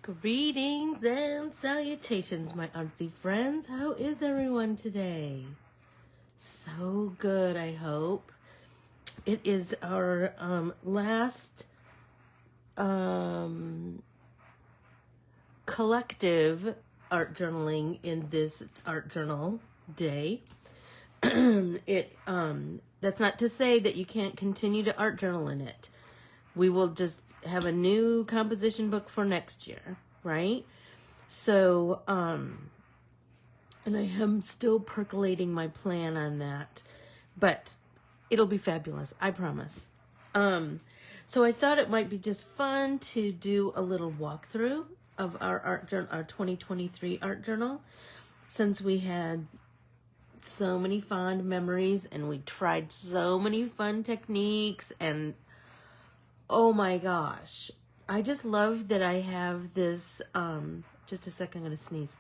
Greetings and salutations, my artsy friends. How is everyone today? So good, I hope. It is our last collective art journaling in this art journal day. That's not to say that you can't continue to art journal in it. We will just have a new composition book for next year, right? So, and I am still percolating my plan on that, but it'll be fabulous, I promise. So I thought it might be just fun to do a little walkthrough of our art journal, our 2023 art journal, since we had so many fond memories and we tried so many fun techniques, and oh my gosh, I just love that I have this, just a second, I'm going to sneeze.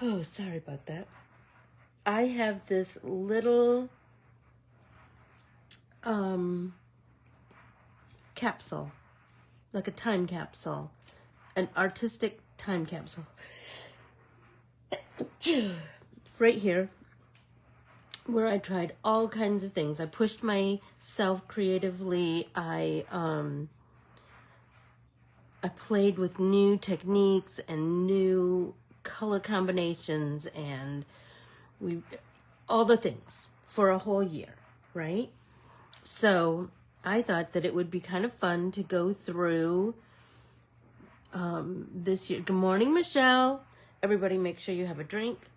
Oh, sorry about that. I have this little, capsule, like a time capsule, an artistic time capsule. Right here, where I tried all kinds of things. I pushed myself creatively. I played with new techniques and new color combinations and all the things for a whole year, right? So I thought that it would be kind of fun to go through this year. Good morning, Michelle. Everybody make sure you have a drink.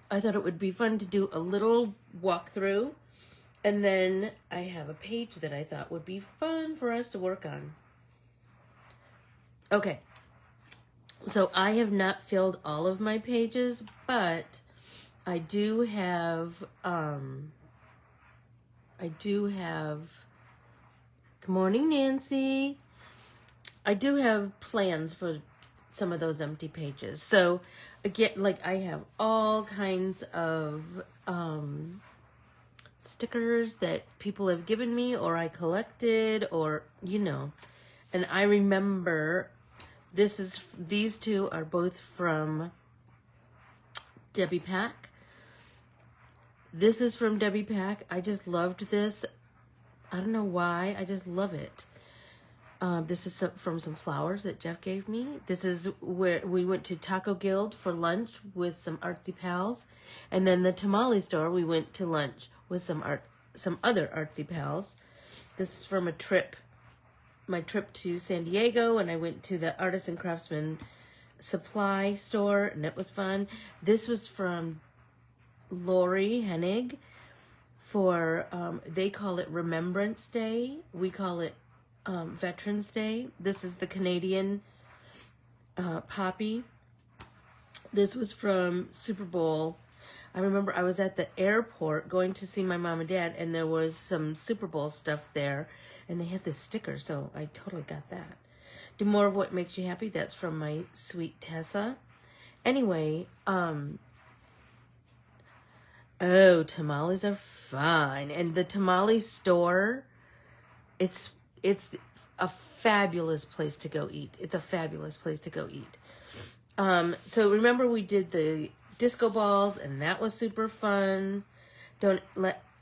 I thought it would be fun to do a little walkthrough, and then I have a page that I thought would be fun for us to work on. Okay, so I have not filled all of my pages, but I do have, good morning, Nancy. I do have plans for some of those empty pages. So again, like I have all kinds of stickers that people have given me or I collected, or and I remember these two are both from Debbie Pack. This is from Debbie Pack. I just loved this. I don't know why, I just love it. This is from some flowers that Jeff gave me. This is where we went to Taco Guild for lunch with some artsy pals. And then the tamale store, we went to lunch with some other artsy pals. This is from my trip to San Diego, and I went to the Artisan Craftsman supply store, and it was fun. This was from Lori Hennig for, they call it Remembrance Day. We call it Veterans Day. This is the Canadian poppy. This was from Super Bowl. I remember I was at the airport going to see my mom and dad, and there was some Super Bowl stuff there, and they had this sticker, so I totally got that. Do more of what makes you happy. That's from my sweet Tessa. Anyway, oh, tamales are fun. And the tamale store, it's a fabulous place to go eat. It's a fabulous place to go eat. So remember we did the disco balls, and that was super fun. Don't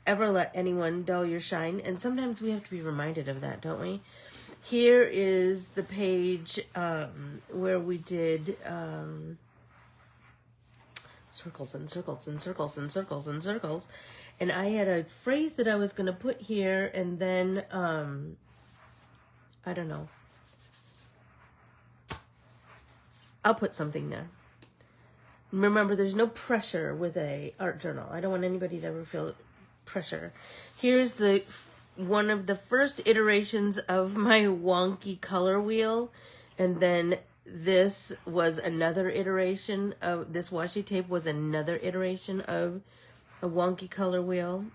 ever let anyone dull your shine. And sometimes we have to be reminded of that, don't we? Here is the page where we did circles and circles and circles and circles and circles. And I had a phrase that I was going to put here, and then I don't know. I'll put something there. Remember, there's no pressure with a art journal. I don't want anybody to ever feel pressure. Here's one of the first iterations of my wonky color wheel, and then this was another iteration of this washi tape was another iteration of a wonky color wheel.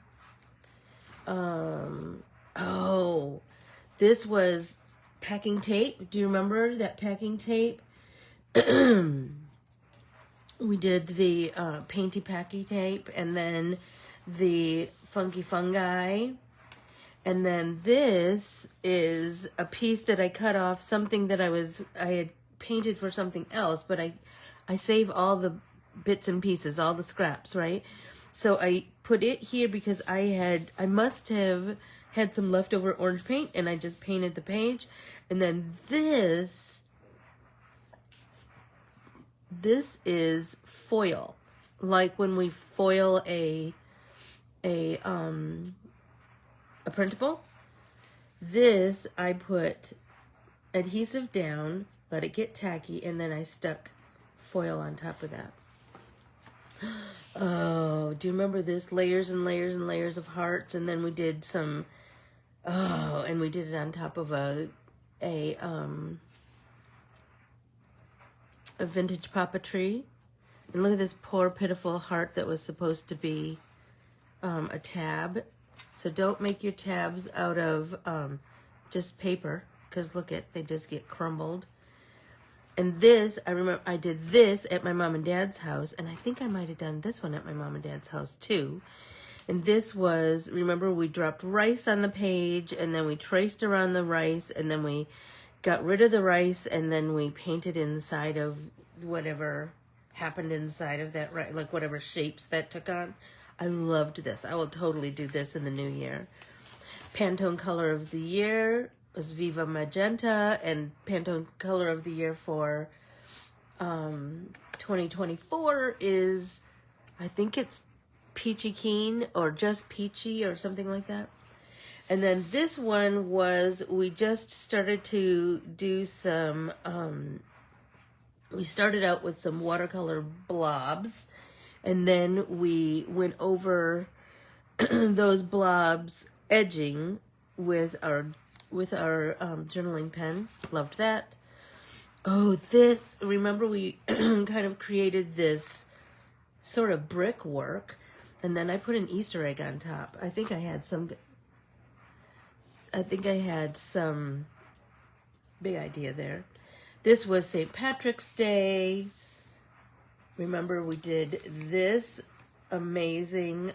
Oh, this was packing tape. Do you remember that packing tape? We did the painty packy tape, and then the funky fungi. And then this is a piece that I cut off, something that I had painted for something else, but I save all the bits and pieces, all the scraps, right? So I put it here because I must have had some leftover orange paint, and I just painted the page. And then this is foil, like when we foil a printable. This, I put adhesive down, let it get tacky, and then I stuck foil on top of that. Oh, do you remember this? Layers and layers and layers of hearts, and then we did some, and we did it on top of a vintage papa tree. And look at this poor pitiful heart that was supposed to be a tab. So don't make your tabs out of just paper, because look they just get crumbled. And this, I remember I did this at my mom and dad's house, and I think I might have done this one at my mom and dad's house too. And this was, remember, we dropped rice on the page, and then we traced around the rice, and then we got rid of the rice, and then we painted inside of whatever happened inside of that rice, like whatever shapes that took on. I loved this. I will totally do this in the new year. Pantone color of the year was Viva Magenta, and Pantone color of the year for 2024 is, I think it's Peachy Keen or just Peachy or something like that. And then this one was, we just started to do some, we started out with some watercolor blobs, and then we went over those blobs edging with our journaling pen. Loved that. Oh, this, remember we kind of created this sort of brickwork, and then I put an Easter egg on top. I think I had some big idea there. This was St. Patrick's Day. Remember we did this amazing,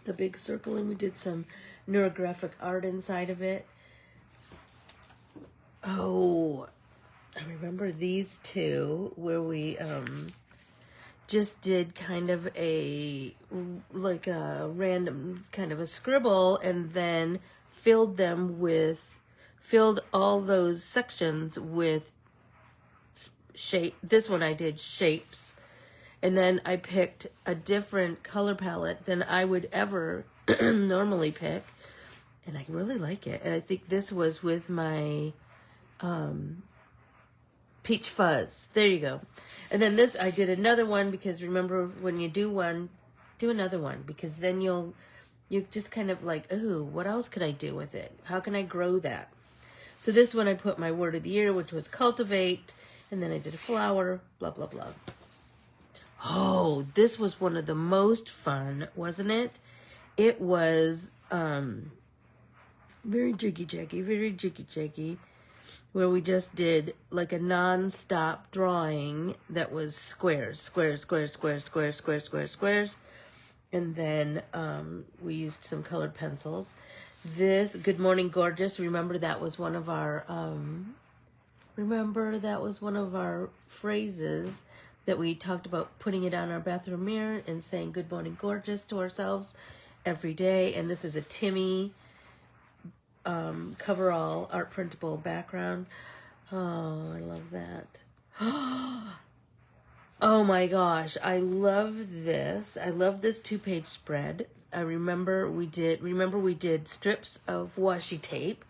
the big circle, and we did some neurographic art inside of it. Oh, I remember these two where we just did kind of like a random kind of a scribble, and then filled all those sections with shape. This one I did shapes, and then I picked a different color palette than I would ever normally pick, and I really like it. And I think this was with my Peach Fuzz. There you go. And then this, I did another one, because remember, when you do one, do another one, because then you just kind of like, ooh, what else could I do with it? How can I grow that? So this one I put my word of the year, which was cultivate, and then I did a flower, blah, blah, blah. Oh, this was one of the most fun, wasn't it? It was very jiggy, where we just did like a non-stop drawing that was squares. And then we used some colored pencils. This, Good Morning Gorgeous, remember that was one of our phrases that we talked about, putting it on our bathroom mirror and saying Good Morning Gorgeous to ourselves every day. And this is a Timmy coverall art printable background. Oh, I love that. Oh my gosh, I love this. I love this 2-page spread. I remember we did strips of washi tape,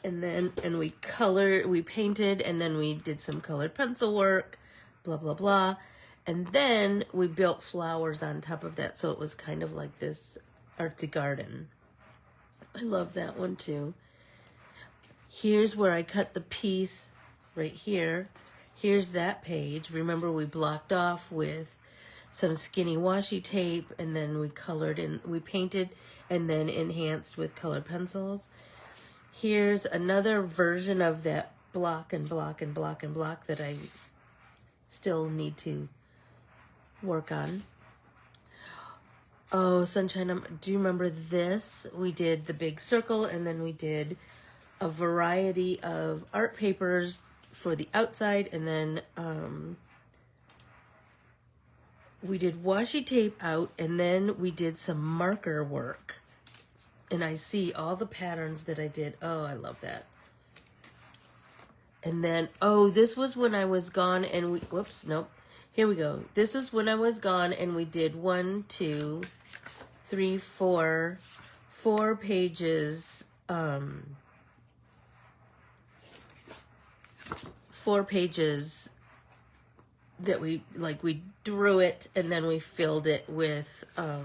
and we painted, and then we did some colored pencil work, blah, blah, blah. And then we built flowers on top of that, so it was kind of like this artsy garden. I love that one too. Here's where I cut the piece right here. Here's that page. Remember, we blocked off with some skinny washi tape, and then we painted and then enhanced with colored pencils. Here's another version of that block that I still need to work on. Oh, Sunshine, do you remember this? We did the big circle, and then we did a variety of art papers for the outside, and then we did washi tape out, and then we did some marker work. And I see all the patterns that I did. Oh, I love that. And then, oh, this was when I was gone, and we, whoops, nope. Here we go. This is when I was gone, and we did 1, 2, 3, 4 pages, 4 pages that we drew it, and then we filled it with, there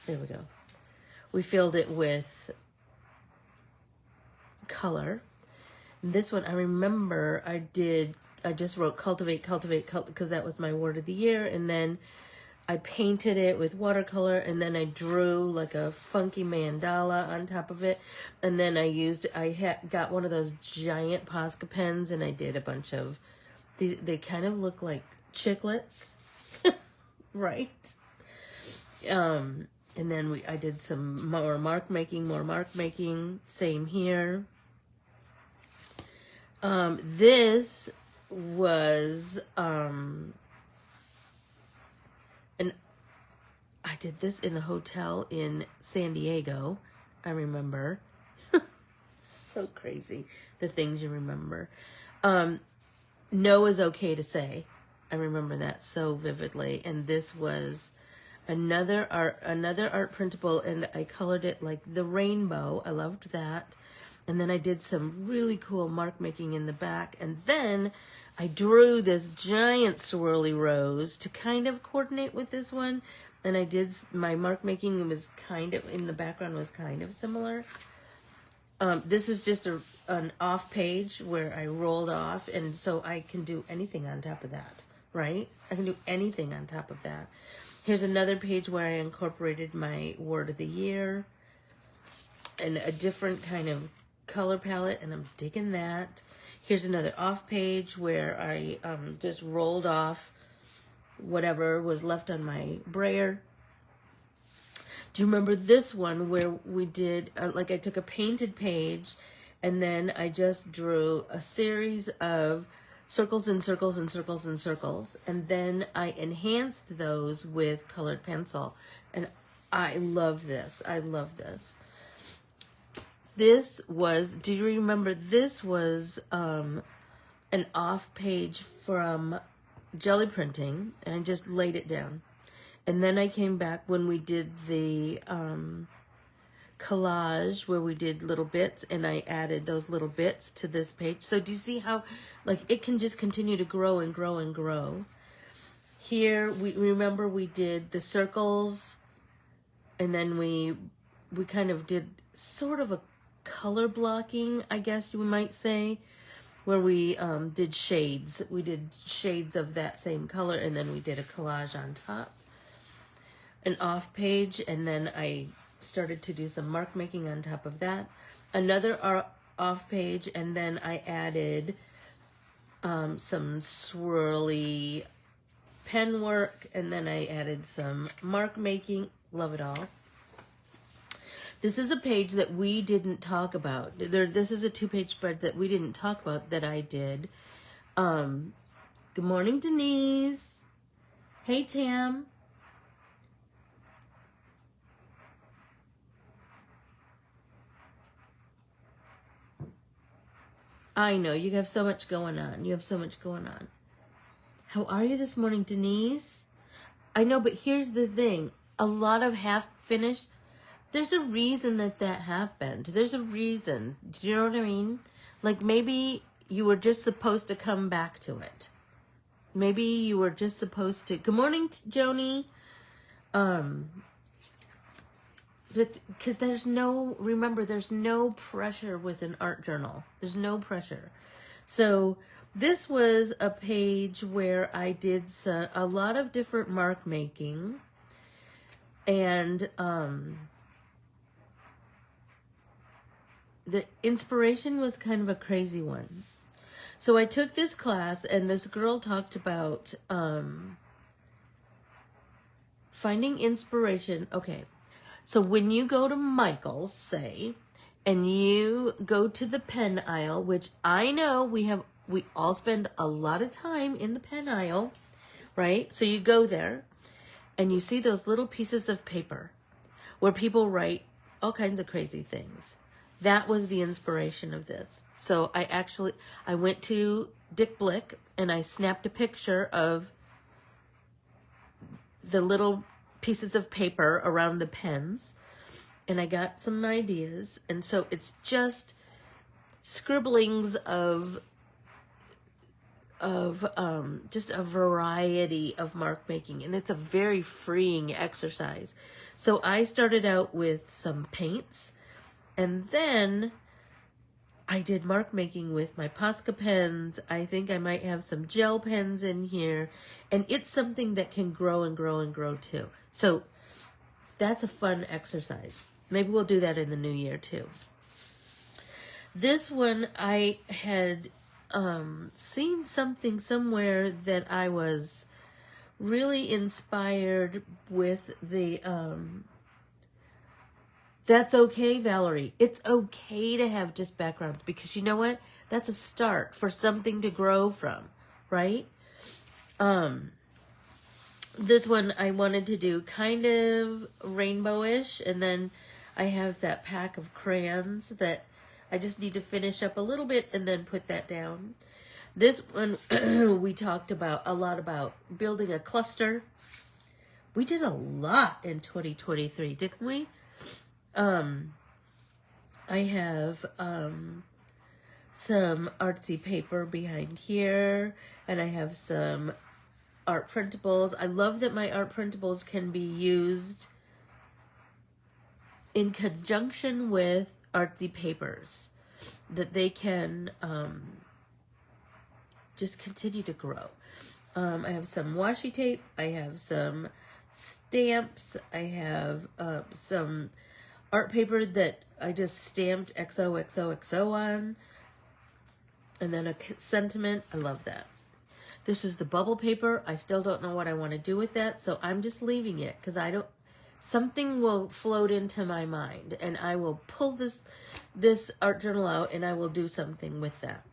we go. We filled it with color. This one, I remember I just wrote cultivate, because that was my word of the year, and then I painted it with watercolor, and then I drew like a funky mandala on top of it, and then I got one of those giant Posca pens, and I did a bunch of these. They kind of look like chiclets, right? And then I did some more mark making, same here. This was, and I did this in the hotel in San Diego, I remember. So crazy, the things you remember. No is okay to say. I remember that so vividly. And this was another art printable, and I colored it like the rainbow. I loved that. And then I did some really cool mark making in the back. And then I drew this giant swirly rose to kind of coordinate with this one. And I did my mark making, was kind of, in the background was kind of similar. This was just an off page where I rolled off. And so I can do anything on top of that, right? I can do anything on top of that. Here's another page where I incorporated my word of the year and a different kind of color palette, and I'm digging that. Here's another off page where I just rolled off whatever was left on my brayer. Do you remember this one where we did, like I took a painted page, and then I just drew a series of circles and circles and circles and circles, and then I enhanced those with colored pencil. And I love this. I love this. This was, do you remember, this was an off page from jelly printing, and I just laid it down. And then I came back when we did the collage where we did little bits, and I added those little bits to this page. So do you see how, like, it can just continue to grow and grow and grow? Here, we remember we did the circles, and then we kind of did sort of a color blocking, I guess you might say, where we did shades. We did shades of that same color, and then we did a collage on top. An off page, and then I started to do some mark making on top of that. Another off page, and then I added some swirly pen work, and then I added some mark making. Love it all. This is a page that we didn't talk about. This is a 2-page spread that we didn't talk about that I did. Good morning, Denise. Hey, Tam. I know, you have so much going on. You have so much going on. How are you this morning, Denise? I know, but here's the thing. A lot of half-finished, there's a reason that happened. There's a reason. Do you know what I mean? Like, maybe you were just supposed to come back to it. Maybe you were just supposed to. Good morning, Joni. Because there's no pressure with an art journal. There's no pressure. So this was a page where I did a lot of different mark making. And the inspiration was kind of a crazy one. So I took this class, and this girl talked about finding inspiration. Okay. So when you go to Michael's, say, and you go to the pen aisle, which I know we all spend a lot of time in the pen aisle, right? So you go there and you see those little pieces of paper where people write all kinds of crazy things. That was the inspiration of this. So I went to Dick Blick and I snapped a picture of the little pieces of paper around the pens, and I got some ideas. And so it's just scribblings of just a variety of mark making, and it's a very freeing exercise. So I started out with some paints, and then I did mark making with my Posca pens. I think I might have some gel pens in here, and it's something that can grow and grow and grow too. So that's a fun exercise. Maybe we'll do that in the new year too. This one I had seen something somewhere that I was really inspired with the that's okay, Valerie. It's okay to have just backgrounds, because you know what? That's a start for something to grow from, right? This one I wanted to do kind of rainbowish, and then I have that pack of crayons that I just need to finish up a little bit and then put that down. This one we talked a lot about building a cluster. We did a lot in 2023, didn't we? I have some artsy paper behind here, and I have some art printables. I love that my art printables can be used in conjunction with artsy papers, that they can just continue to grow. I have some washi tape. I have some stamps. I have some art paper that I just stamped XOXOXO on. And then a sentiment. I love that. This is the bubble paper. I still don't know what I want to do with that, so I'm just leaving it, because something will float into my mind, and I will pull this art journal out, and I will do something with that.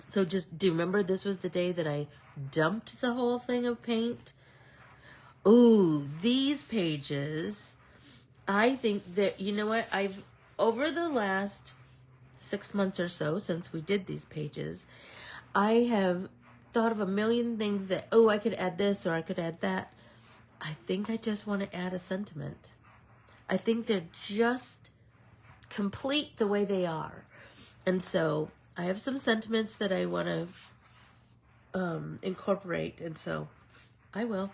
So just do you remember this was the day that I dumped the whole thing of paint? Ooh, these pages, I think that, you know what, over the last 6 months or so since we did these pages, I have thought of a million things that, I could add this or I could add that. I think I just want to add a sentiment. I think they're just complete the way they are. And so I have some sentiments that I want to incorporate, and so I will.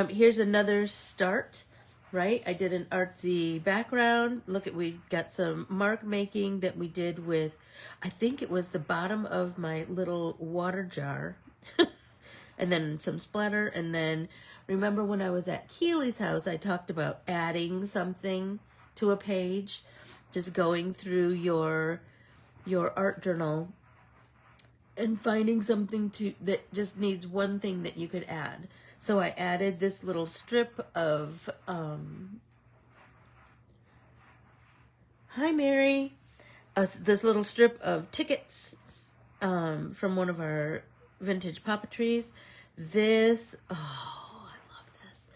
Here's another start, right? I did an artsy background. Look at, we got some mark making that we did with, I think it was the bottom of my little water jar. And then some splatter. And then remember when I was at Keely's house, I talked about adding something to a page, just going through your art journal and finding something that just needs one thing that you could add. So I added this little strip of, hi Mary, this little strip of tickets from one of our vintage puppetries. This, I love this.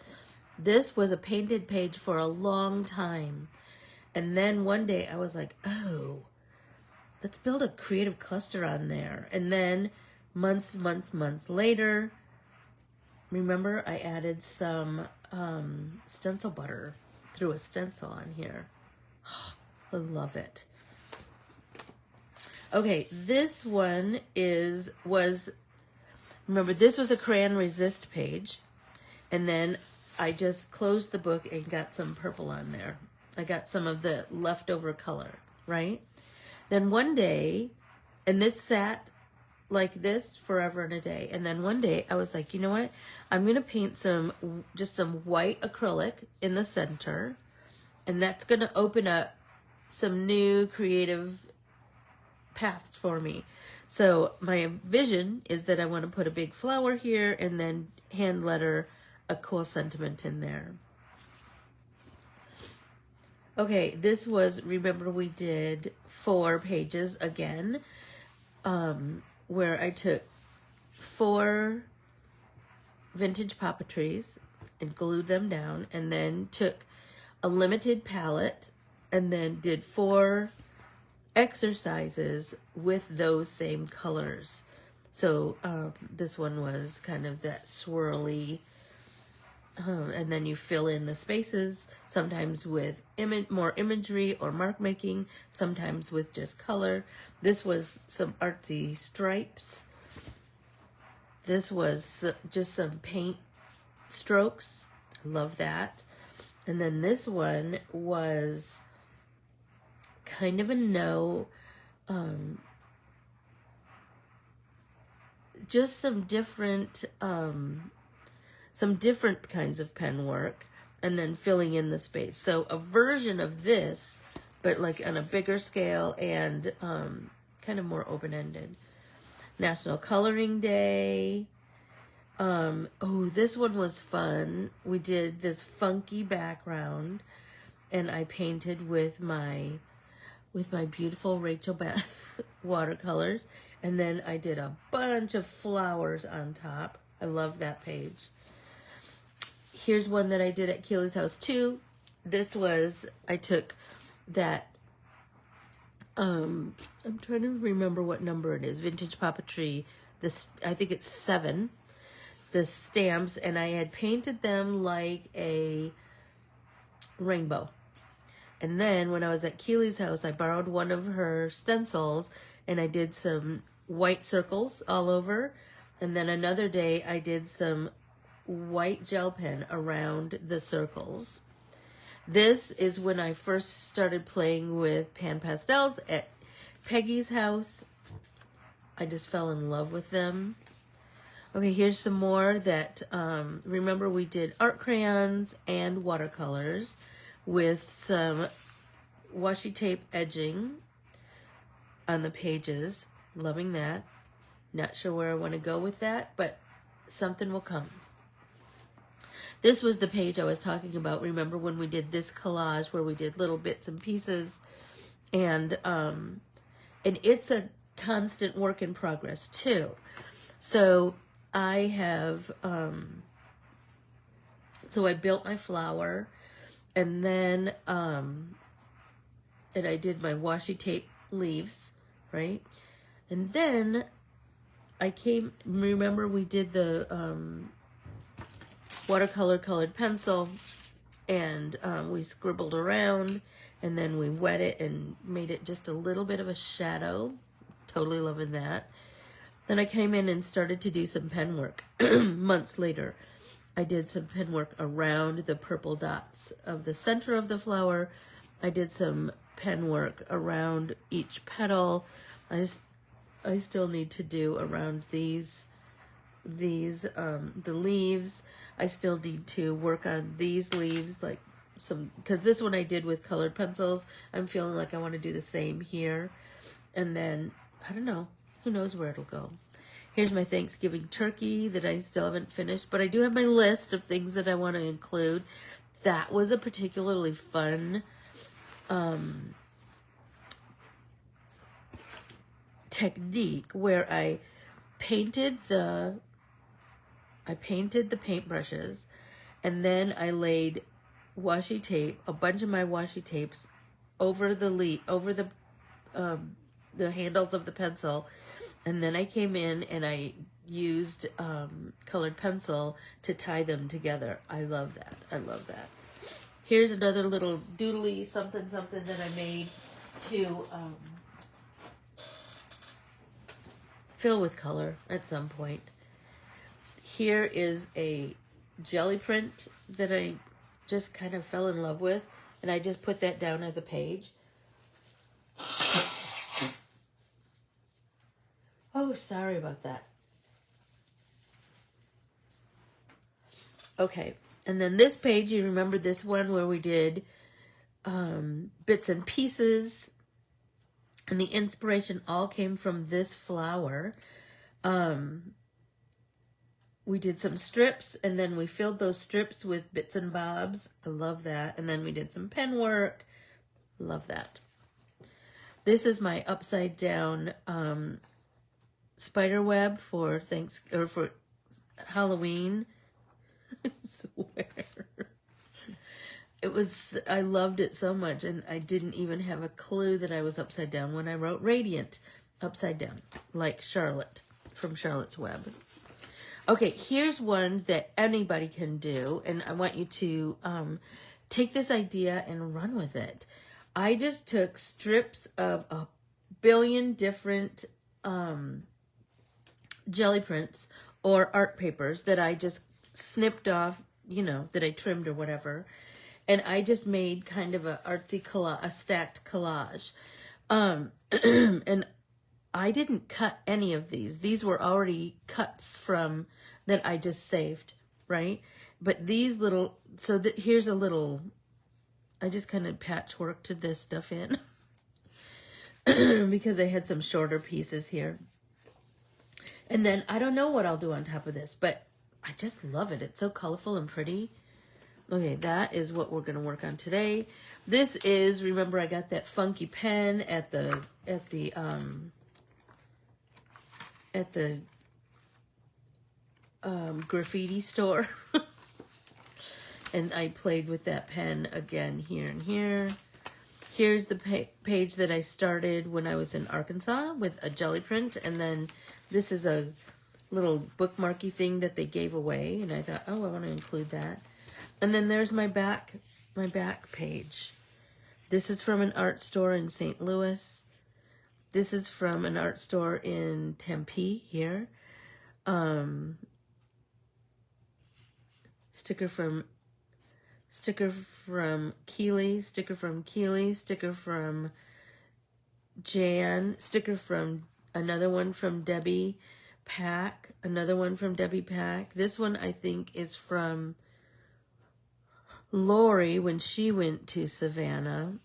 This was a painted page for a long time. And then one day I was like, let's build a creative cluster on there. And then months later, remember I added some stencil butter through a stencil on here. I love it. Okay, this one remember this was a crayon resist page, and then I just closed the book and got some purple on there. I got some of the leftover color, right? Then one day, and this sat like this forever and a day, and then one day I was like, you know what? I'm going to paint just some white acrylic in the center, and that's going to open up some new creative paths for me. So my vision is that I want to put a big flower here and then hand letter a cool sentiment in there. Okay, this was, remember we did 4 pages again, where I took 4 vintage papeteries and glued them down, and then took a limited palette and then did 4 exercises with those same colors. So this one was kind of that swirly, and then you fill in the spaces, sometimes with more imagery or mark making, sometimes with just color. This was some artsy stripes. This was just some paint strokes. Love that. And then this one was kind of a just some different kinds of pen work, and then filling in the space. So a version of this, but like on a bigger scale and kind of more open-ended. National Coloring Day. Oh, this one was fun. We did this funky background, and I painted with my beautiful Rachel Beth watercolors, and then I did a bunch of flowers on top. I love that page. Here's one that I did at Keely's house too. This was, I took that, I'm trying to remember what number it is, Vintage Papeterie, this, I think it's 7, the stamps, and I had painted them like a rainbow. And then when I was at Keely's house, I borrowed one of her stencils, and I did some white circles all over. And then another day I did some white gel pen around the circles. This is when I first started playing with pan pastels at Peggy's house. I just fell in love with them. Okay, here's some more that, remember we did art crayons and watercolors with some washi tape edging on the pages. Loving that. Not sure where I want to go with that, but something will come. This was the page I was talking about. Remember when we did this collage where we did little bits and pieces, and it's a constant work in progress too. So I have, so I built my flower, and then, and I did my washi tape leaves, right? And then I came, remember we did the watercolor colored pencil, and we scribbled around, and then we wet it and made it just a little bit of a shadow. Totally loving that. Then I came in and started to do some pen work. Months later, I did some pen work around the purple dots of the center of the flower. I did some pen work around each petal. I still need to do around the leaves. I still need to work on these leaves, like some, because this one I did with colored pencils. I'm feeling like I want to do the same here. And then, I don't know, who knows where it'll go. Here's my Thanksgiving turkey that I still haven't finished, but I do have my list of things that I want to include. That was a particularly fun technique where I painted the paintbrushes, and then I laid washi tape, a bunch of my washi tapes, over the handles of the pencil, and then I came in and I used colored pencil to tie them together. I love that. I love that. Here's another little doodly something that I made to fill with color at some point. Here is a jelly print that I just kind of fell in love with, and I just put that down as a page. Oh, sorry about that. Okay, and then this page, you remember this one where we did bits and pieces, and the inspiration all came from this flower. we did some strips, and then we filled those strips with bits and bobs. I love that. And then we did some pen work. Love that. This is my upside down spider web for for Halloween. I swear. I loved it so much, and I didn't even have a clue that I was upside down when I wrote Radiant upside down, like Charlotte from Charlotte's Web. Okay, here's one that anybody can do, and I want you to take this idea and run with it. I just took strips of a billion different jelly prints or art papers that I just snipped off, that I trimmed or whatever. And I just made kind of a artsy collage, a stacked collage. And I didn't cut any of these. These were already cuts from that I just saved, right? But these little, here's a little, I just kind of patchworked this stuff in because I had some shorter pieces here. And then I don't know what I'll do on top of this, but I just love it. It's so colorful and pretty. Okay, that is what we're going to work on today. This is, remember I got that funky pen at the graffiti store. And I played with that pen again here and here. Here's the page that I started when I was in Arkansas with a jelly print. And then this is a little bookmarky thing that they gave away. And I thought, oh, I want to include that. And then there's my back page. This is from an art store in St. Louis. This is from an art store in Tempe here. Sticker from Keeley, sticker from Jan, sticker from another one from Debbie Pack, another one from Debbie Pack. This one I think is from Lori when she went to Savannah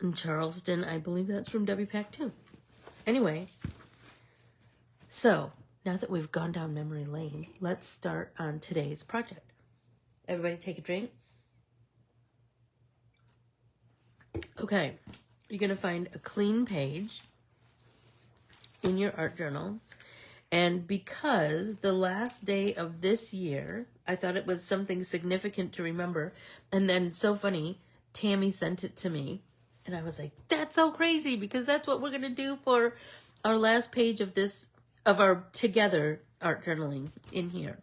and Charleston. I believe that's from Debbie Pack too. Anyway, so now that we've gone down memory lane, let's start on today's project. Everybody take a drink. Okay, you're going to find a clean page in your art journal. And because the last day of this year, I thought it was something significant to remember. And then, so funny, Tammy sent it to me. And I was like, that's so crazy, because that's what we're going to do for our last page of our together art journaling in here.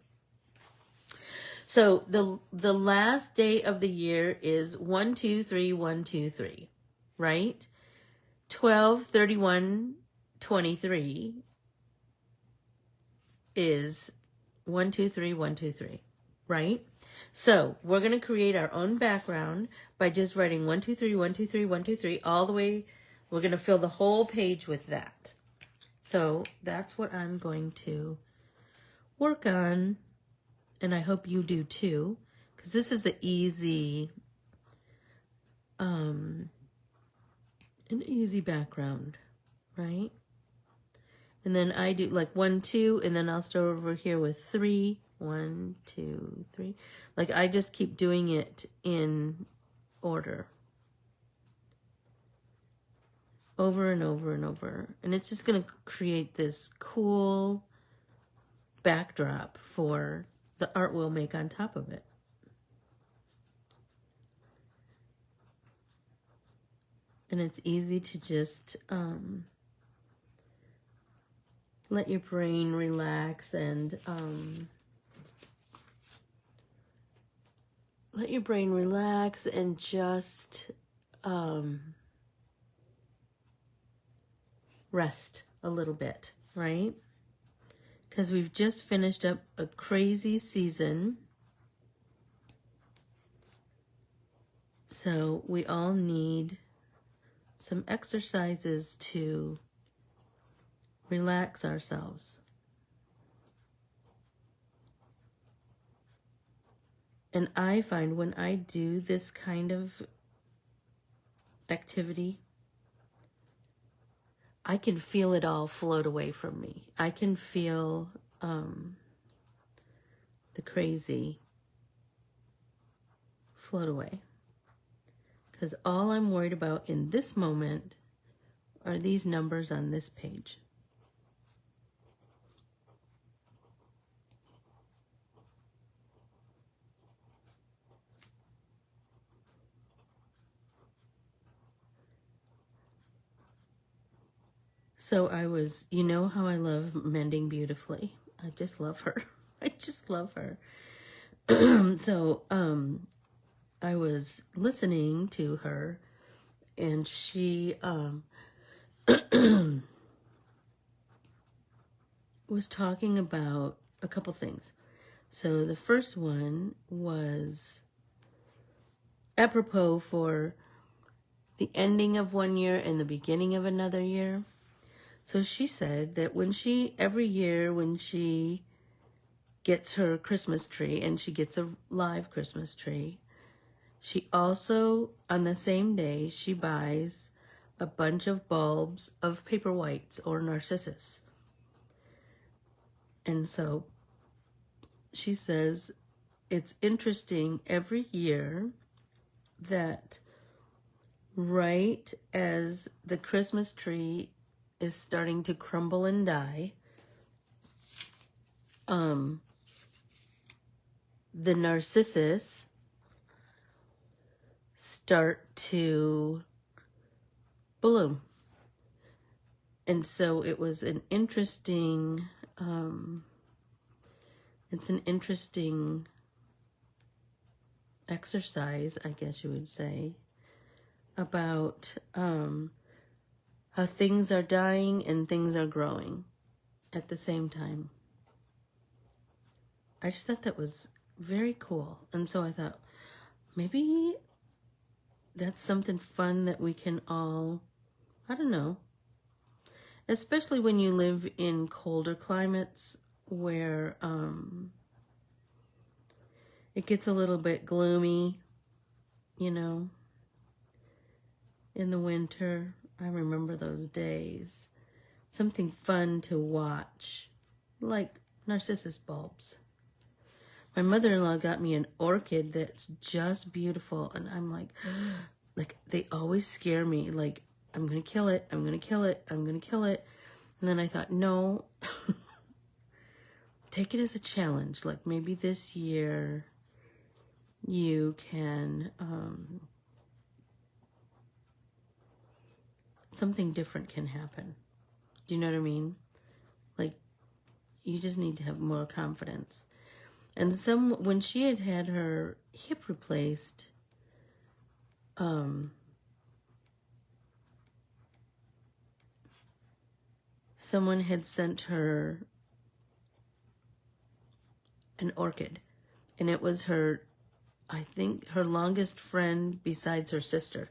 So the last day of the year is 1-2-3-1-2-3, right? 12-31-23 is 1-2-3-1-2-3, right? So we're going to create our own background by just writing 1-2-3-1-2-3-1-2-3 all the way. We're going to fill the whole page with that. So that's what I'm going to work on. And I hope you do too, because this is an easy background, right? And then I do like 1, 2, and then I'll start over here with 3, 1, 2, 3. Like I just keep doing it in order. Over and over and over. And it's just going to create this cool backdrop for the art we'll make on top of it. And it's easy to just let your brain relax and just rest a little bit, right? Because we've just finished up a crazy season. So we all need some exercises to relax ourselves. And I find when I do this kind of activity, I can feel it all float away from me. I can feel the crazy float away. Because all I'm worried about in this moment are these numbers on this page. So I was, you know how I love mending beautifully. I just love her. I just love her. So I was listening to her, and she was talking about a couple things. So the first one was apropos for the ending of one year and the beginning of another year. So she said that every year when she gets her Christmas tree, and she gets a live Christmas tree, she also, on the same day, she buys a bunch of bulbs of paper whites or narcissus. And so she says it's interesting every year that right as the Christmas tree is starting to crumble and die, the narcissus start to bloom. And so it was an interesting, it's an interesting exercise, I guess you would say, about how things are dying and things are growing at the same time. I just thought that was very cool. And so I thought, maybe that's something fun that we can all, I don't know, especially when you live in colder climates where it gets a little bit gloomy, you know, in the winter. I remember those days. Something fun to watch, like narcissus bulbs. My mother-in-law got me an orchid that's just beautiful, and I'm like, they always scare me. Like, I'm going to kill it, I'm going to kill it, I'm going to kill it. And then I thought, no, take it as a challenge. Like, maybe this year you can, something different can happen. Do you know what I mean? Like, you just need to have more confidence. And when she had her hip replaced, someone had sent her an orchid, and it was her, I think, her longest friend besides her sister.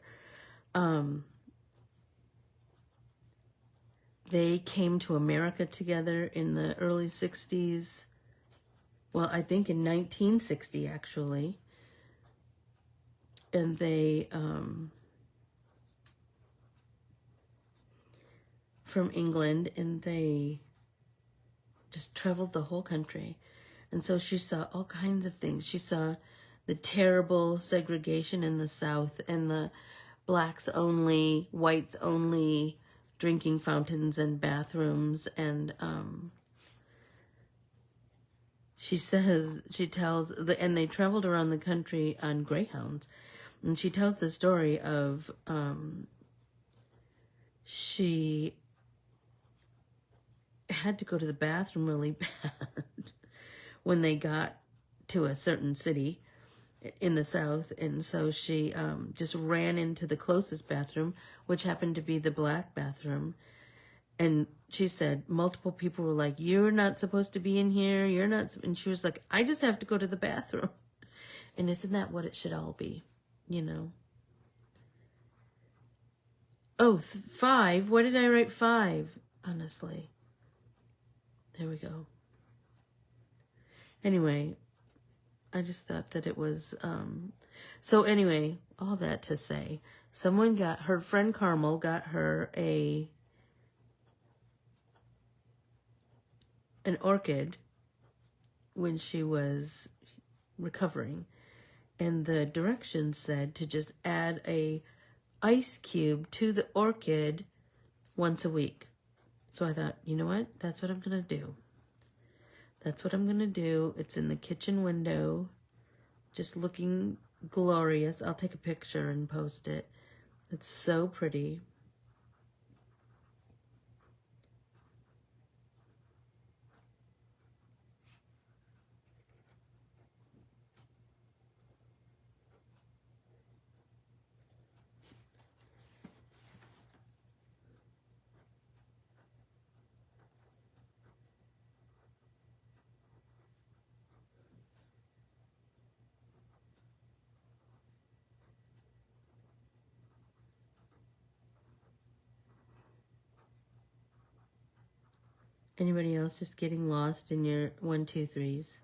They came to America together in the early 60s. Well, I think in 1960, actually. And they, from England, and they just traveled the whole country. And so she saw all kinds of things. She saw the terrible segregation in the South, and the blacks only, whites only drinking fountains and bathrooms. And and they traveled around the country on Greyhounds. And she tells the story of she had to go to the bathroom really bad when they got to a certain city in the South. And so she just ran into the closest bathroom, which happened to be the black bathroom. And she said multiple people were like, "You're not supposed to be in here. You're not." And she was like, "I just have to go to the bathroom." And isn't that what it should all be, you know? Oh, 5. What did I write 5? Honestly. There we go. Anyway, I just thought that it was, so anyway, all that to say, her friend Carmel got her an orchid when she was recovering. And the directions said to just add a ice cube to the orchid once a week. So I thought, you know what? That's what I'm going to do. That's what I'm going to do. It's in the kitchen window, just looking glorious. I'll take a picture and post it. It's so pretty. Anybody else just getting lost in your 1, 2, 3s?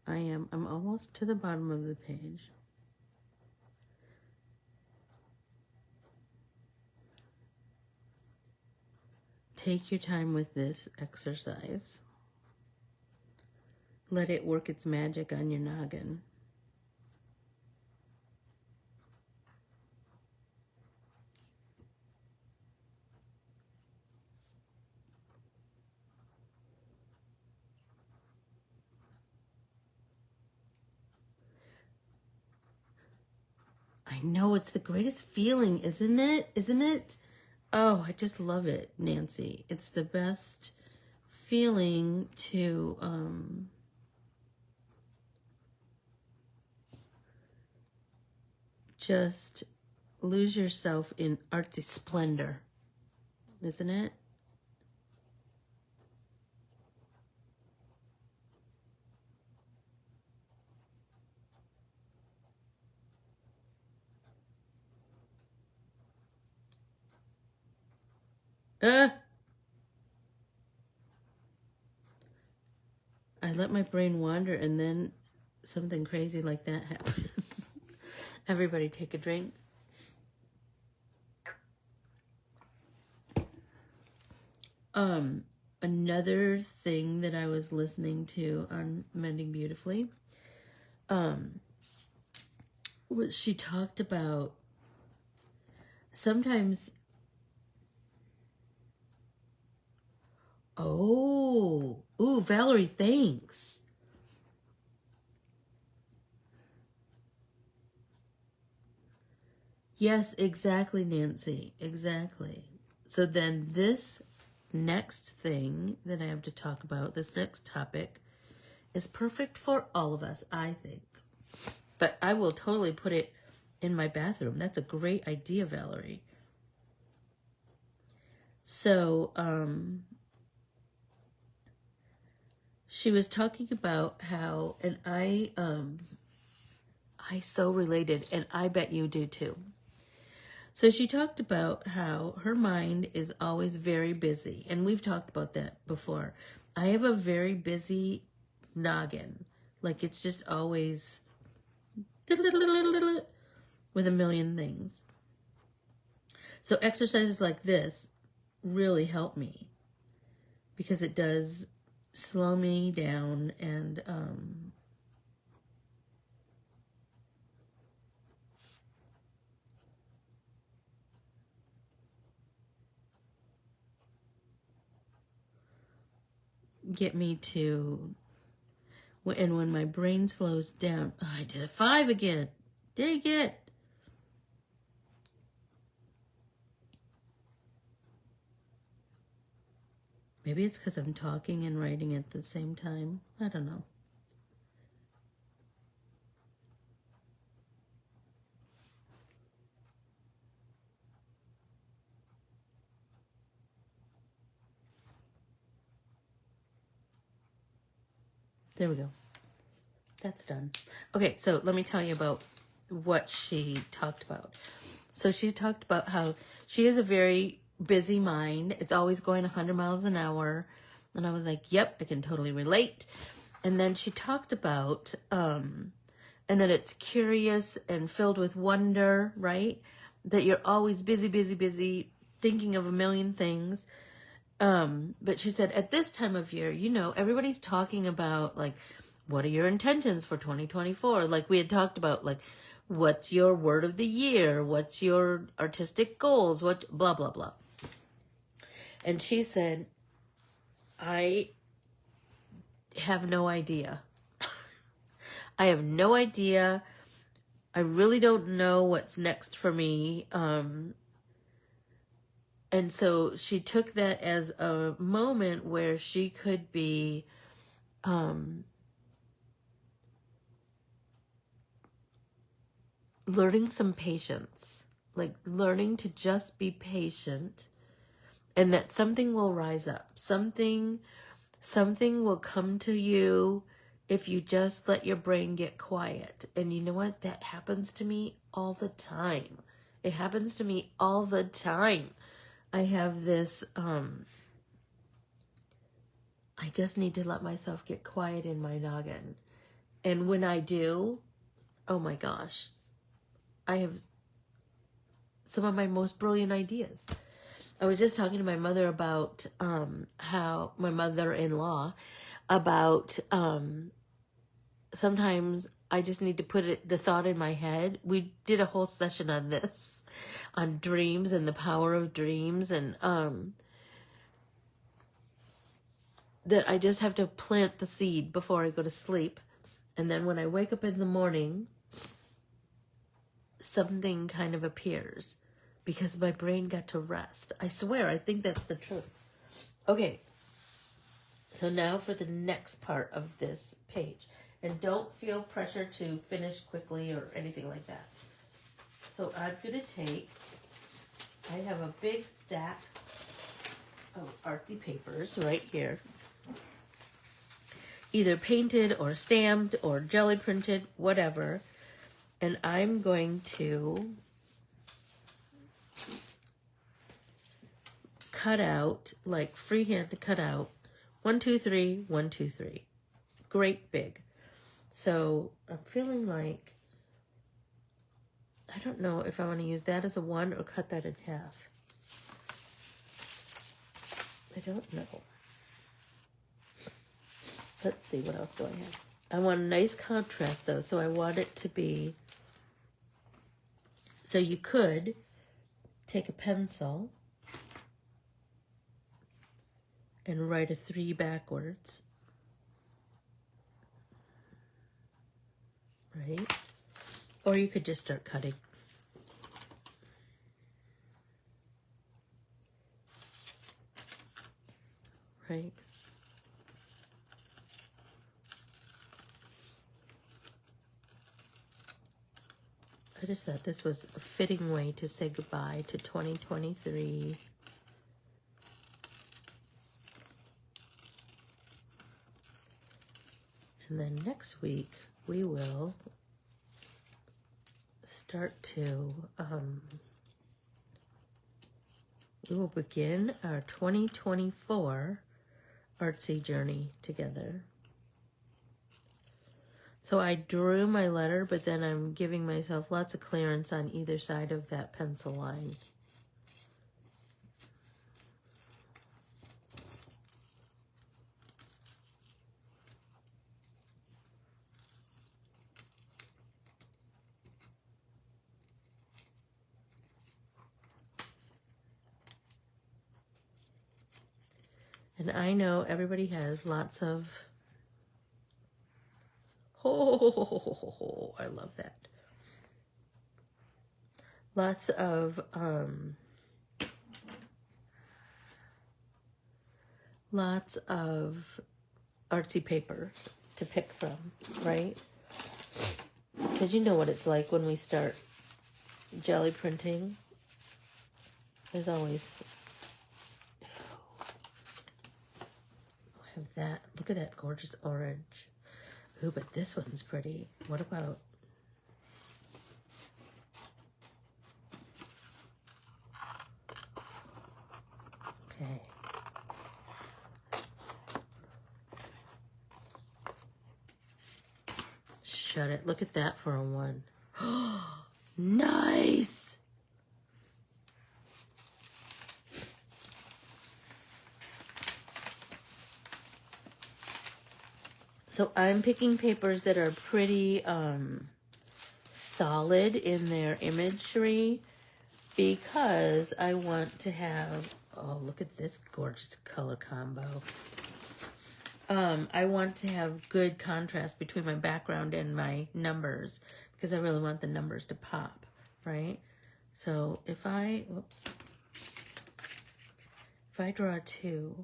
I am. I'm almost to the bottom of the page. Take your time with this exercise. Let it work its magic on your noggin. I know, it's the greatest feeling, isn't it? Isn't it? Oh, I just love it, Nancy. It's the best feeling to just lose yourself in artsy splendor, isn't it? I let my brain wander, and then something crazy like that happens. Everybody take a drink. Another thing that I was listening to on Mending Beautifully, was she talked about sometimes, Valerie, thanks. Yes, exactly, Nancy, exactly. So then this next thing that I have to talk about, this next topic, is perfect for all of us, I think. But I will totally put it in my bathroom. That's a great idea, Valerie. So, she was talking about how, and I so related, and I bet you do too. So she talked about how her mind is always very busy, and we've talked about that before. I have a very busy noggin. Like, it's just always with a million things. So exercises like this really help me because it does slow me down and get me to, and when my brain slows down, I did a 5 again. Dang it. Maybe it's because I'm talking and writing at the same time. I don't know. There we go. That's done. Okay, so let me tell you about what she talked about. So she talked about how she has a very busy mind. It's always going 100 miles an hour. And I was like, yep, I can totally relate. And then she talked about, and that it's curious and filled with wonder, right? that you're always busy, busy, busy, thinking of a million things. But she said, at this time of year, you know, everybody's talking about, like, what are your intentions for 2024? Like we had talked about, like, what's your word of the year? What's your artistic goals? What, blah, blah, blah. And she said, I have no idea. I have no idea. I really don't know what's next for me. And so she took that as a moment where she could be learning some patience, like learning to just be patient, and that something will rise up. Something will come to you if you just let your brain get quiet. And you know what? That happens to me all the time. It happens to me all the time. I have this, I just need to let myself get quiet in my noggin. And when I do, oh my gosh, I have some of my most brilliant ideas. I was just talking to my mother about how, my mother-in-law, about sometimes I just need to put the thought in my head. We did a whole session on this, on dreams and the power of dreams, and that I just have to plant the seed before I go to sleep. And then when I wake up in the morning, something kind of appears because my brain got to rest. I swear, I think that's the truth. Okay, so now for the next part of this page. And don't feel pressure to finish quickly or anything like that. So I'm going to take, I have a big stack of artsy papers right here. Either painted or stamped or jelly printed, whatever. And I'm going to cut out, like freehand to cut out, 1, 2, 3, 1, 2, 3. Great big. So I'm feeling like, I don't know if I want to use that as a 1 or cut that in half. I don't know. Let's see, what else do I have? I want a nice contrast though, so I want it to be, so you could take a pencil and write a 3 backwards, right? Or you could just start cutting. Right? I just thought this was a fitting way to say goodbye to 2023. And then next week, we will start to, we will begin our 2024 artsy journey together. So I drew my letter, but then I'm giving myself lots of clearance on either side of that pencil line. And I know everybody has lots of, oh, I love that. Lots of artsy papers to pick from, right? Because you know what it's like when we start jelly printing. There's always, I have that. Look at that gorgeous orange. Ooh, but this one's pretty. What about, okay. Shut it. Look at that for a 1. Nice. So I'm picking papers that are pretty solid in their imagery because I want to have, oh, look at this gorgeous color combo. I want to have good contrast between my background and my numbers because I really want the numbers to pop, right? So if I draw 2,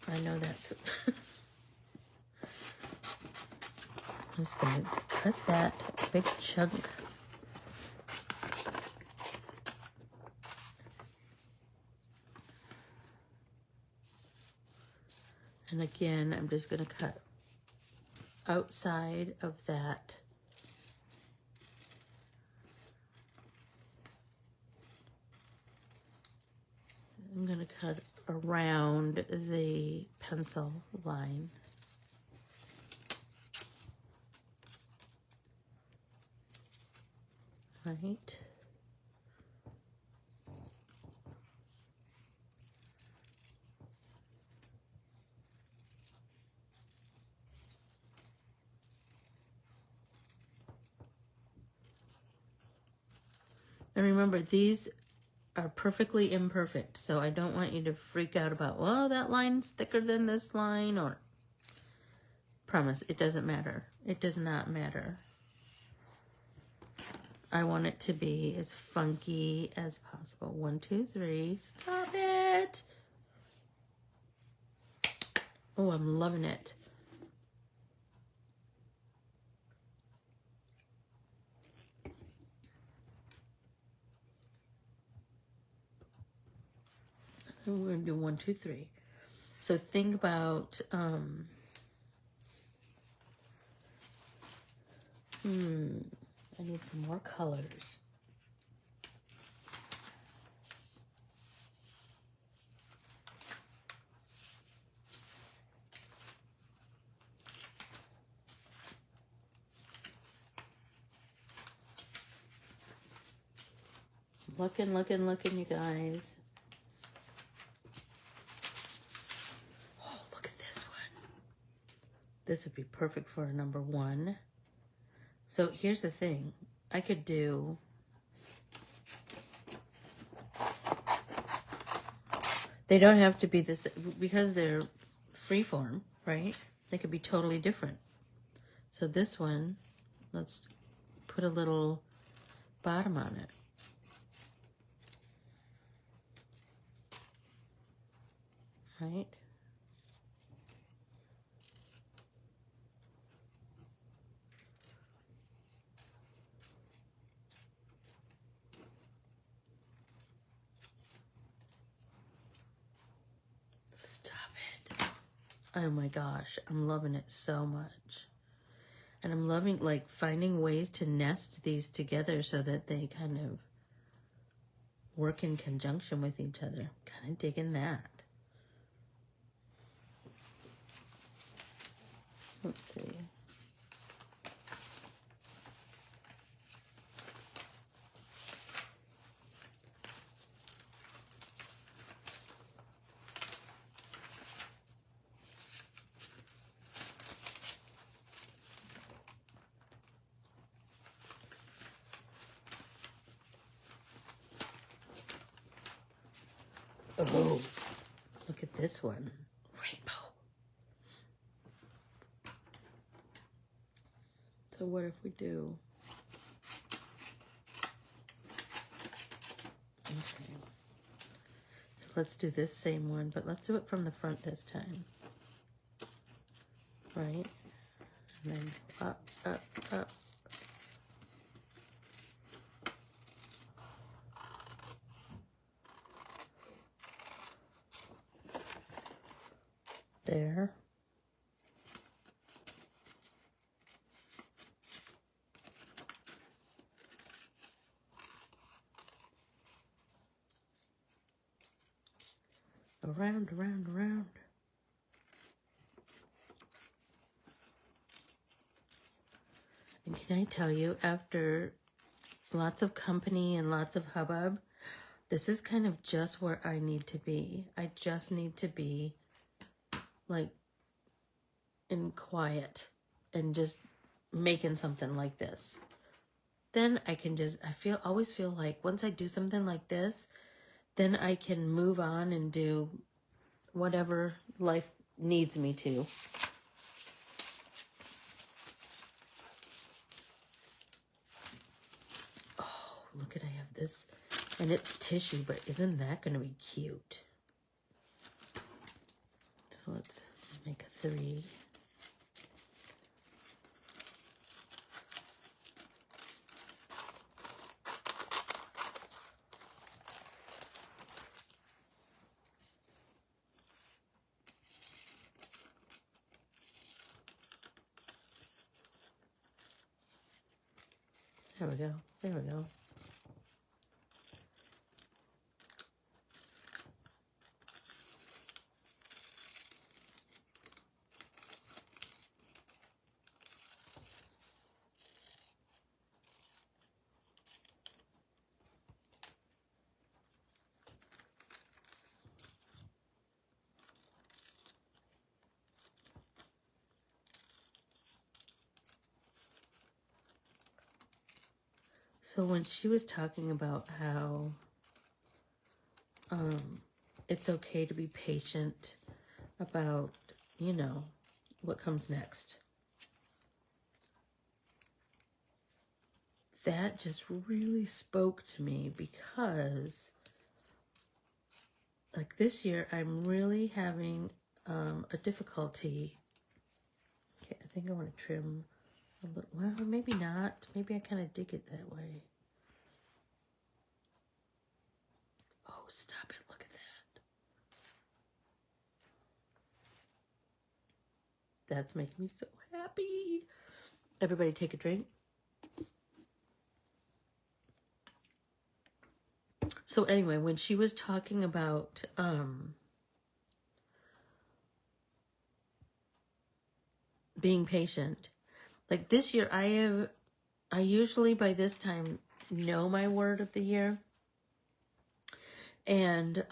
I know that's, I'm just going to cut that big chunk. And again, I'm just going to cut outside of that. I'm going to cut around the pencil line. Right. And remember, these are perfectly imperfect, so I don't want you to freak out about, well, that line's thicker than this line, or promise, it doesn't matter. It does not matter. I want it to be as funky as possible. 1, 2, 3, stop it. Oh, I'm loving it. And we're gonna do 1, 2, 3. So think about, I need some more colors. Looking, you guys. Oh, look at this one. This would be perfect for a number 1. So here's the thing. I could do, they don't have to be this, because they're freeform, right? They could be totally different. So this one, let's put a little bottom on it. Right? Stop it. Oh my gosh, I'm loving it so much. And I'm loving, like, finding ways to nest these together so that they kind of work in conjunction with each other. Kind of digging that. Let's see. Oh, look at this one. Rainbow. So what if we do? Okay. So let's do this same one, but let's do it from the front this time. Right? And then up, up, up. There. Around, around, around. And can I tell you, after lots of company and lots of hubbub. This is kind of just where I need to be. I just need to be like in quiet and just making something like this. Then I can just, always feel like once I do something like this, then I can move on and do whatever life needs me to. Oh, look at, I have this, and it's tissue, but isn't that going to be cute? So let's make a 3. There we go. There we go. So when she was talking about how it's okay to be patient about, you know, what comes next, that just really spoke to me because like this year I'm really having a difficulty. Okay, I think I want to trim a little, well, maybe not. Maybe I kind of dig it that way. Oh, stop it. Look at that. That's making me so happy. Everybody take a drink. So anyway, when she was talking about being patient, like this year I usually by this time know my word of the year. And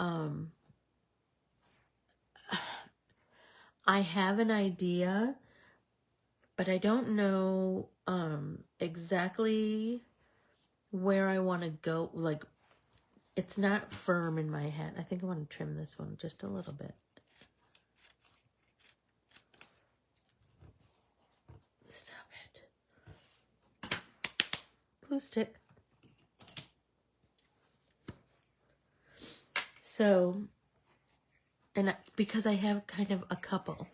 I have an idea, but I don't know exactly where I want to go. Like, it's not firm in my head. I think I want to trim this one just a little bit. Stop it. Glue stick. So, and because I have kind of a couple.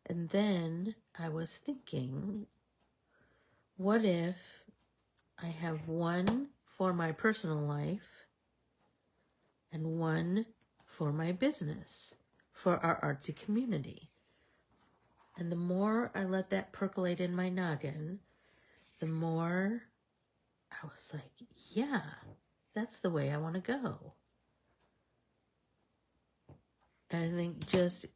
And then I was thinking, what if I have one for my personal life and one for my business, for our artsy community? And the more I let that percolate in my noggin, the more I was like, yeah, that's the way I want to go. And I think just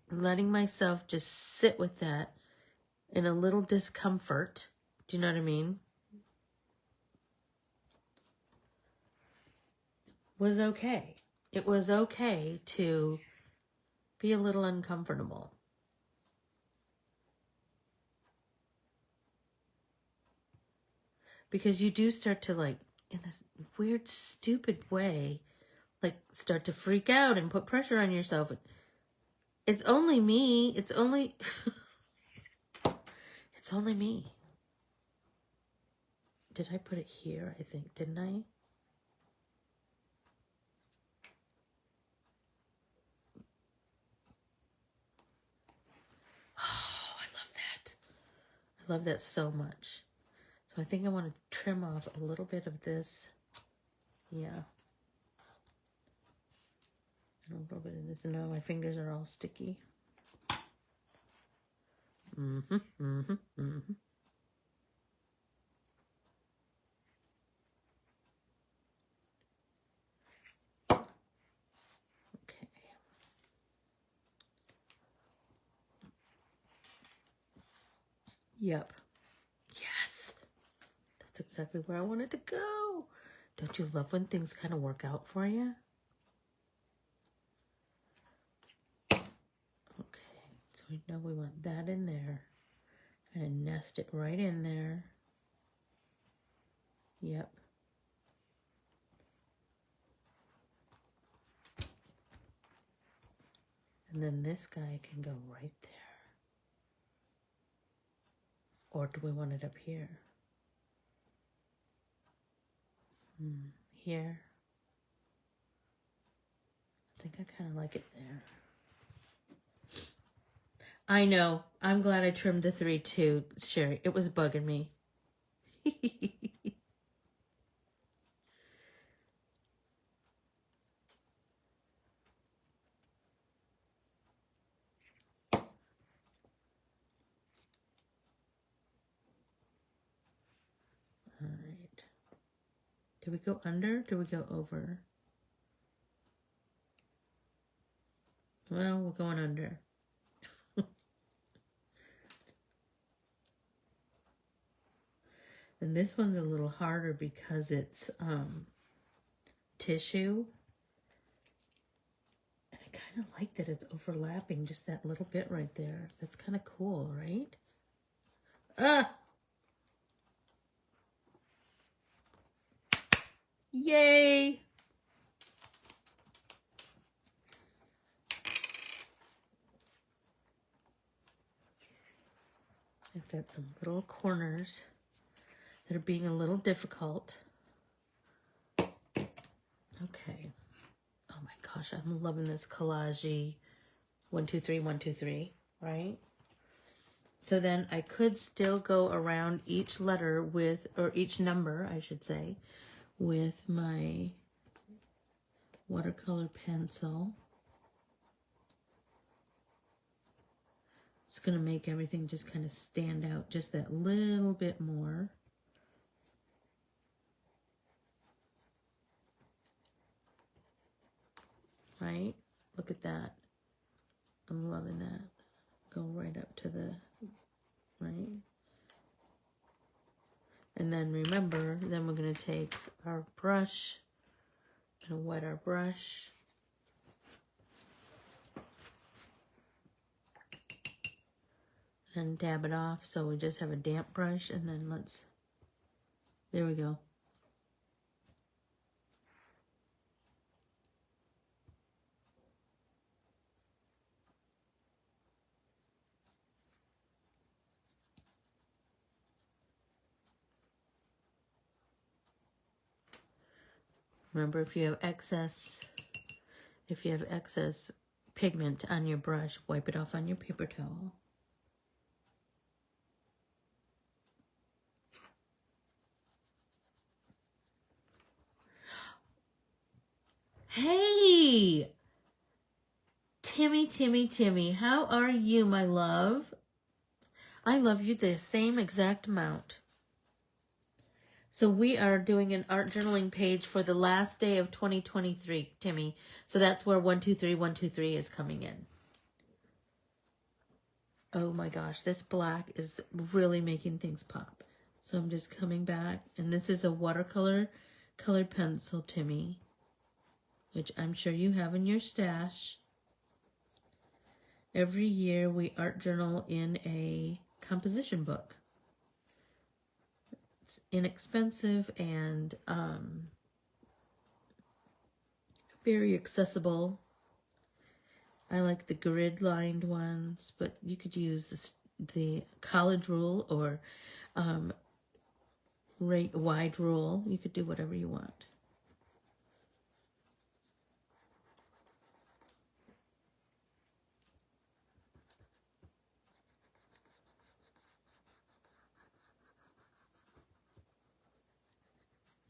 letting myself just sit with that in a little discomfort, do you know what I mean? Was okay. It was okay to be a little uncomfortable. Because you do start to, like, in this weird, stupid way, like, start to freak out and put pressure on yourself. It's only me. It's only me. Did I put it here? I think, didn't I? Oh, I love that. I love that so much. So I think I want to trim off a little bit of this. Yeah. And a little bit of this. No, my fingers are all sticky. Okay. Yep. Yes. That's exactly where I want it to go. Don't you love when things kind of work out for you? Okay, so we know we want that in there. Kind of nest it right in there. Yep. And then this guy can go right there. Or do we want it up here? Here. I think I kind of like it there. I know. I'm glad I trimmed the 3 too, Sherry. It was bugging me. All right. Do we go under? Do we go over? Well, we're going under. And this one's a little harder because it's tissue. And I kind of like that it's overlapping just that little bit right there. That's kind of cool, right? Ah! Yay! I've got some little corners that are being a little difficult. Okay. Oh my gosh, I'm loving this collage 1, 2, 3, 1, 2, 3, right? So then I could still go around each letter with, or each number, I should say, with my watercolor pencil. It's going to make everything just kind of stand out just that little bit more. Right? Look at that. I'm loving that. Go right up to the, right? And then remember, then we're going to take our brush and wet our brush. And dab it off so we just have a damp brush, and then let's, there we go. Remember, if you have excess pigment on your brush, wipe it off on your paper towel. Hey! Timmy, how are you, my love? I love you the same exact amount. So we are doing an art journaling page for the last day of 2023, Timmy. So that's where 1, 2, 3, 1, 2, 3 is coming in. Oh my gosh, this black is really making things pop. So I'm just coming back, and this is a watercolor colored pencil, Timmy, which I'm sure you have in your stash. Every year we art journal in a composition book. It's inexpensive and very accessible. I like the grid-lined ones, but you could use the college rule or wide rule. You could do whatever you want.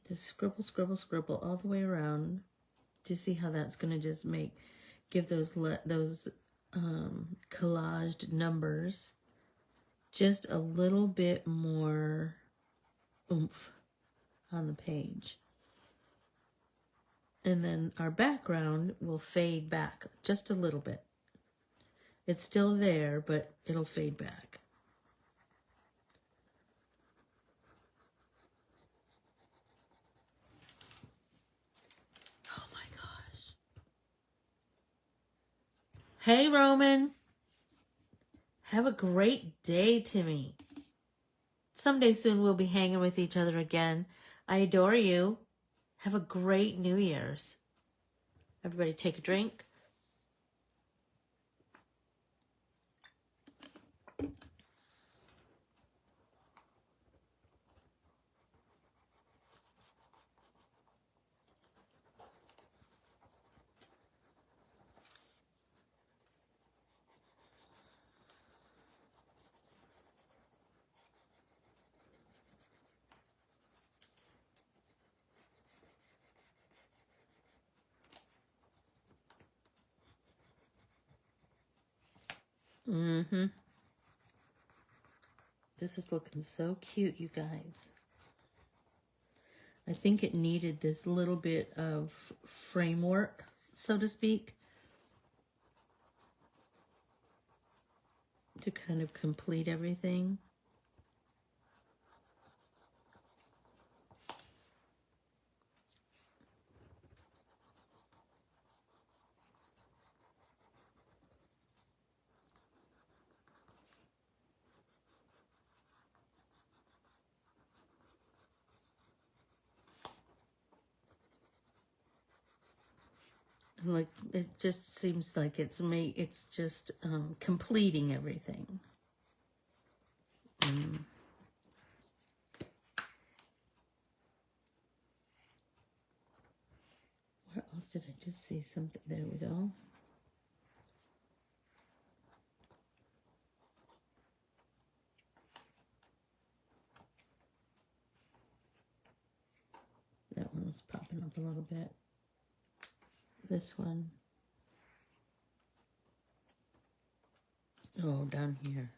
Just scribble, scribble, scribble all the way around. Do you see how that's going to just give those collaged numbers just a little bit more oomph on the page. And then our background will fade back just a little bit. It's still there, but it'll fade back. Hey, Roman. Have a great day, Timmy. Someday soon we'll be hanging with each other again. I adore you. Have a great New Year's. Everybody take a drink. This is looking so cute, you guys. I think it needed this little bit of framework, so to speak, to kind of complete everything. Like, it just seems like it's just completing everything. Where else did I just see something? There we go. That one was popping up a little bit. This one. Oh, down here.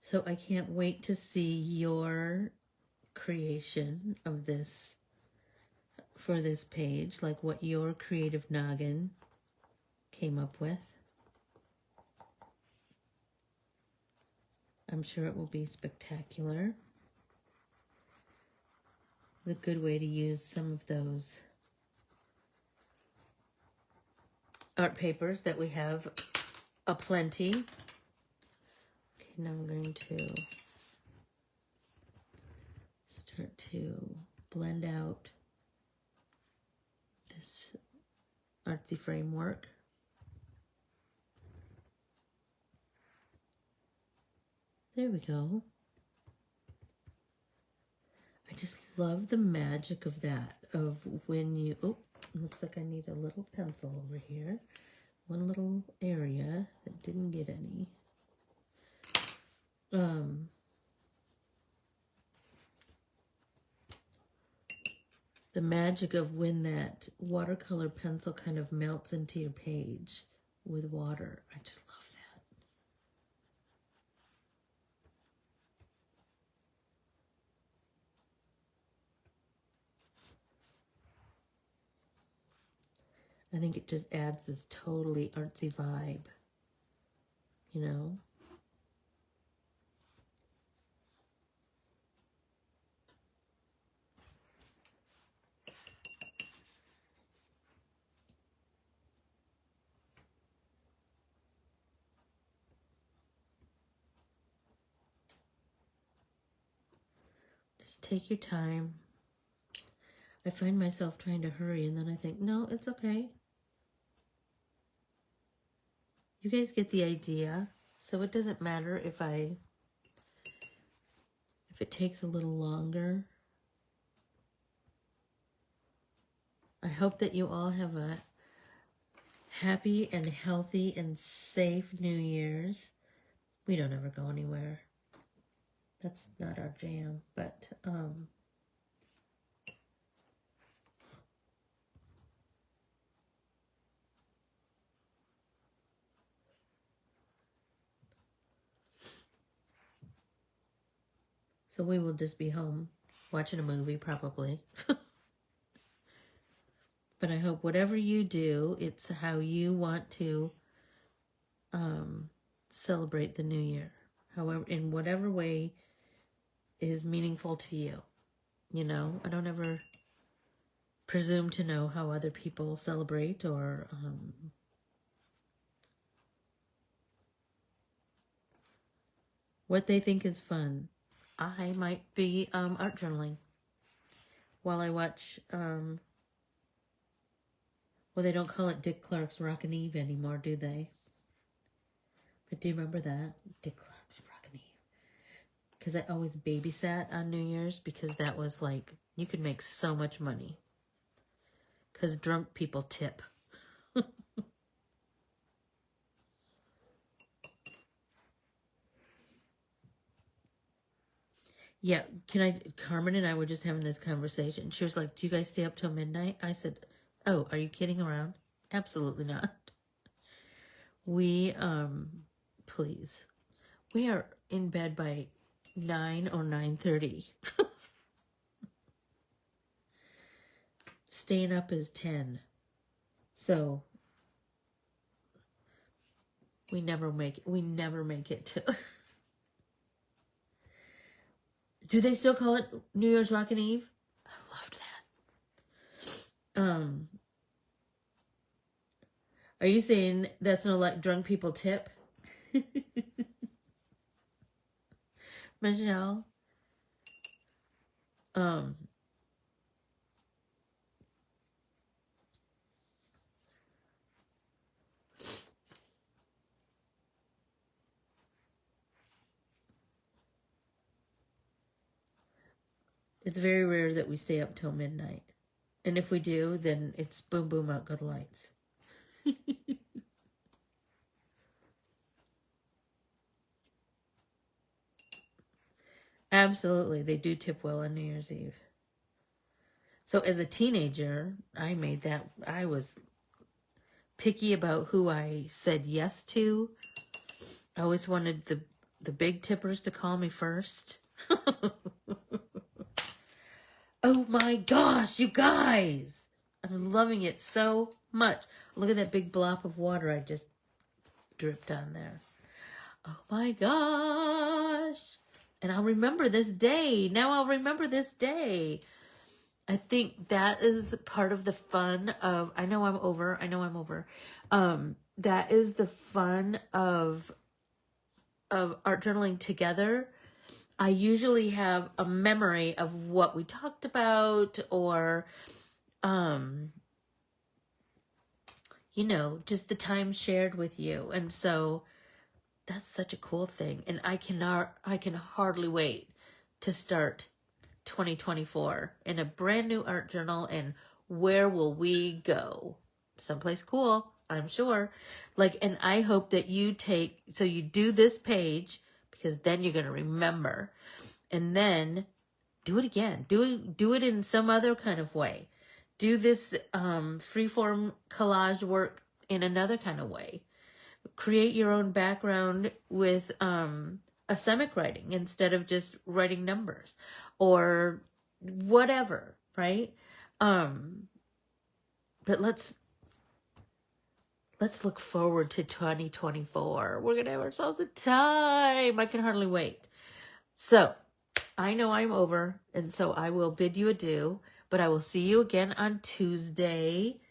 So I can't wait to see your creation of this for this page, like what your creative noggin came up with. I'm sure it will be spectacular. It's a good way to use some of those art papers that we have aplenty. Okay, now I'm going to start to blend out this artsy framework. There we go. I just love the magic of that, of when you, oh, looks like I need a little pencil over here. One little area that didn't get any. The magic of when that watercolor pencil kind of melts into your page with water. I just love that. I think it just adds this totally artsy vibe, you know? Just take your time. I find myself trying to hurry and then I think, no, it's okay. You guys get the idea. So it doesn't matter if it takes a little longer. I hope that you all have a happy and healthy and safe New Year's. We don't ever go anywhere. That's not our jam, but so we will just be home watching a movie probably. But I hope whatever you do, it's how you want to celebrate the new year. However, in whatever way is meaningful to you. You know, I don't ever presume to know how other people celebrate or what they think is fun. I might be art journaling while I watch, well, they don't call it Dick Clark's Rockin' Eve anymore, do they? But do you remember that? Dick Clark's Rockin' Eve. Because I always babysat on New Year's because that was like, you could make so much money. Because drunk people tip. Yeah, Carmen and I were just having this conversation. She was like, do you guys stay up till midnight? I said, oh, are you kidding around? Absolutely not. We, please. We are in bed by 9 or 9:30. Staying up is 10. So, we never make it to... Do they still call it New Year's Rockin' Eve? I loved that. Are you saying that's no like drunk people tip? Michelle? It's very rare that we stay up till midnight. And if we do, then it's boom, boom, out go the lights. Absolutely. They do tip well on New Year's Eve. So as a teenager, I was picky about who I said yes to. I always wanted the big tippers to call me first. Oh my gosh, you guys! I'm loving it so much. Look at that big blob of water I just dripped on there. Oh my gosh! And I'll remember this day. Now I'll remember this day. I think that is part of the fun of, I know I'm over. That is the fun of art journaling together. I usually have a memory of what we talked about or, you know, just the time shared with you. And so that's such a cool thing. And I can hardly wait to start 2024 in a brand new art journal. And where will we go? Someplace cool, I'm sure. Like, and I hope that you do this page because then you're going to remember, and then do it again. Do it in some other kind of way. Do this freeform collage work in another kind of way. Create your own background with asemic writing instead of just writing numbers or whatever, right? But let's look forward to 2024. We're gonna have ourselves a time. I can hardly wait. So I know I'm over, and so I will bid you adieu, but I will see you again on Tuesday.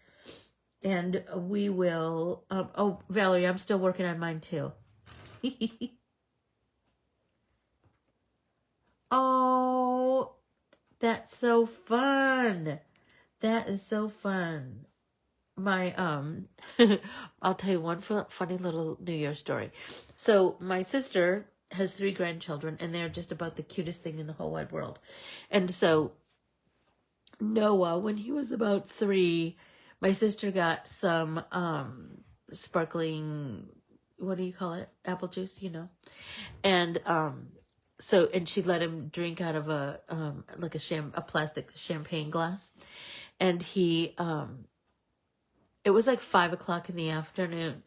And we will, oh, Valerie, I'm still working on mine too. Oh, that's so fun. That is so fun. My, I'll tell you one funny little New Year story. So my sister has 3 grandchildren, and they're just about the cutest thing in the whole wide world. And so Noah, when he was about 3, my sister got some sparkling, what do you call it? Apple juice, you know. And and she let him drink out of a like a plastic champagne glass. And he it was like 5:00 in the afternoon.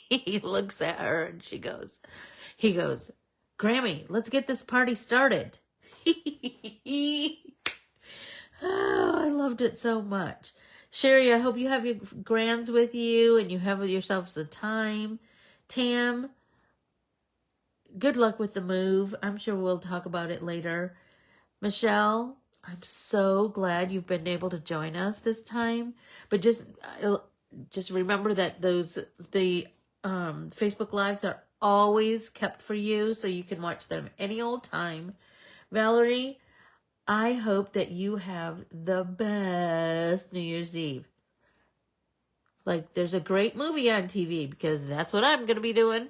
He looks at her and he goes, Grammy, let's get this party started. Oh, I loved it so much. Sherry, I hope you have your grands with you and you have yourselves a time. Tam, good luck with the move. I'm sure we'll talk about it later. Michelle, I'm so glad you've been able to join us this time. But just remember that the Facebook Lives are always kept for you, so you can watch them any old time. Valerie, I hope that you have the best New Year's Eve. Like, there's a great movie on TV, because that's what I'm going to be doing.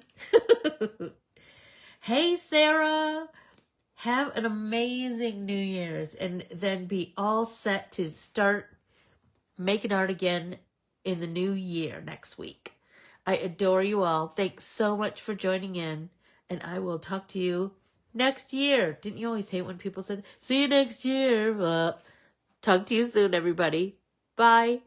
Hey, Sarah. Have an amazing New Year's, and then be all set to start making art again in the new year next week. I adore you all. Thanks so much for joining in, and I will talk to you next year. Didn't you always hate when people said, see you next year? Well, talk to you soon, everybody. Bye.